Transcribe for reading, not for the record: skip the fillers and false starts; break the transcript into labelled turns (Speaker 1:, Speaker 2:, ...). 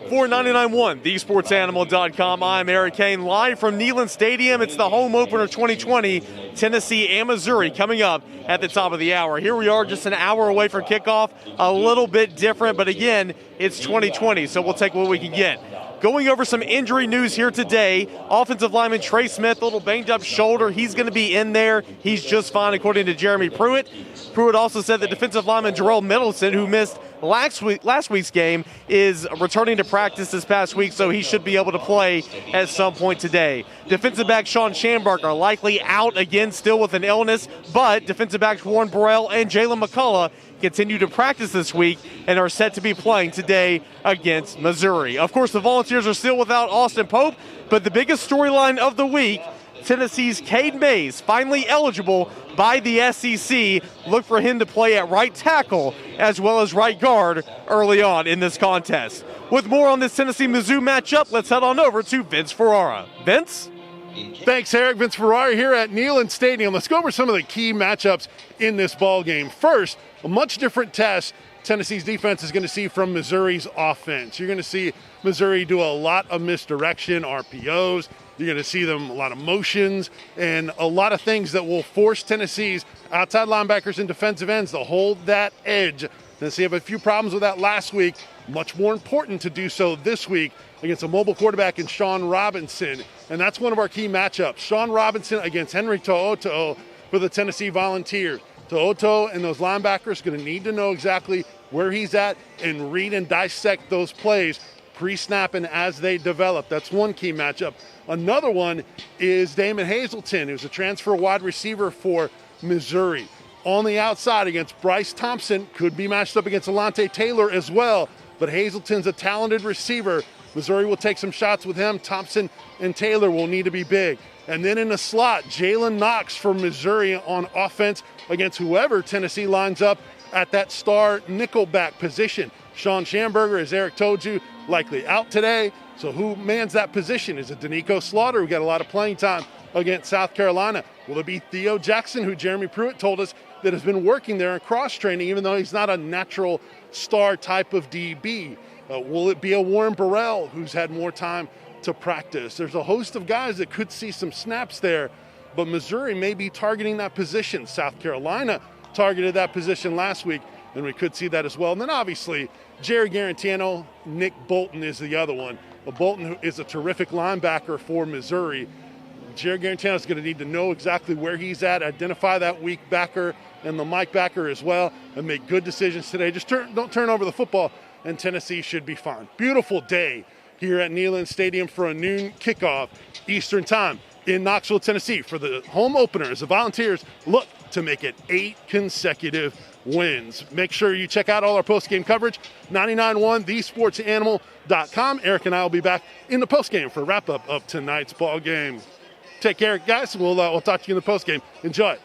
Speaker 1: For 99.1, thesportsanimal.com, I'm Eric Cain, live from Neyland Stadium. It's the home opener 2020, Tennessee and Missouri, coming up at the top of the hour. Here we are just an hour away from kickoff, a little bit different, but again, it's 2020, so we'll take what we can get. Going over some injury news here today, offensive lineman Trey Smith, a little banged up shoulder. He's going to be in there. He's just fine, according to Jeremy Pruitt. Pruitt also said that defensive lineman Jarrell Middleton, who missed last week's game, is returning to practice this past week, so he should be able to play at some point today. Defensive back Sean Schamberger likely out again, still with an illness, but defensive backs Warren Burrell and Jalen McCullough continue to practice this week and are set to be playing today against Missouri. Of course, the Volunteers are still without Austin Pope, but the biggest storyline of the week, Tennessee's Cain Mays, finally eligible by the SEC. Look for him to play at right tackle as well as right guard early on in this contest. With more on this Tennessee-Mizzou matchup, let's head on over to Vince Ferrara. Vince?
Speaker 2: Thanks, Eric. Vince Ferrara here at Neyland Stadium. Let's go over some of the key matchups in this ball game. First, a much different test Tennessee's defense is going to see from Missouri's offense. You're going to see Missouri do a lot of misdirection, RPOs. You're going to see them a lot of motions and a lot of things that will force Tennessee's outside linebackers and defensive ends to hold that edge. Tennessee have a few problems with that last week. Much more important to do so this week against a mobile quarterback in Sean Robinson. And that's one of our key matchups. Sean Robinson against Henry To'oto'o for the Tennessee Volunteers. To'oto'o and those linebackers going to need to know exactly where he's at and read and dissect those plays pre-snap and as they develop. That's one key matchup. Another one is Damon Hazelton, who's a transfer wide receiver for Missouri. On the outside against Bryce Thompson, could be matched up against Alante Taylor as well, but Hazelton's a talented receiver. Missouri will take some shots with him. Thompson and Taylor will need to be big. And then in the slot, Jalen Knox for Missouri on offense against whoever Tennessee lines up at that star nickelback position. Sean Schamberger, as Eric told you, likely out today. So who mans that position? Is it Danico Slaughter, who got a lot of playing time against South Carolina? Will it be Theo Jackson, who Jeremy Pruitt told us that has been working there in cross-training, even though he's not a natural star type of DB? Will it be a Warren Burrell, who's had more time to practice? There's a host of guys that could see some snaps there, but Missouri may be targeting that position. South Carolina targeted that position last week, and we could see that as well. And then obviously, Jerry Garantano, Nick Bolton is the other one. Bolton is a terrific linebacker for Missouri. Jerry Garantano is going to need to know exactly where he's at, identify that weak backer and the Mike backer as well, and make good decisions today. Just don't turn over the football, and Tennessee should be fine. Beautiful day here at Neyland Stadium for a noon kickoff Eastern time in Knoxville, Tennessee. For the home opener, as the Volunteers look to make it 8 consecutive wins. Make sure you check out all our post-game coverage, 99.1 thesportsanimal.com. Eric and I will be back in the post-game for a wrap-up of tonight's ball game. Take care, guys. We'll talk to you in the post-game. Enjoy it.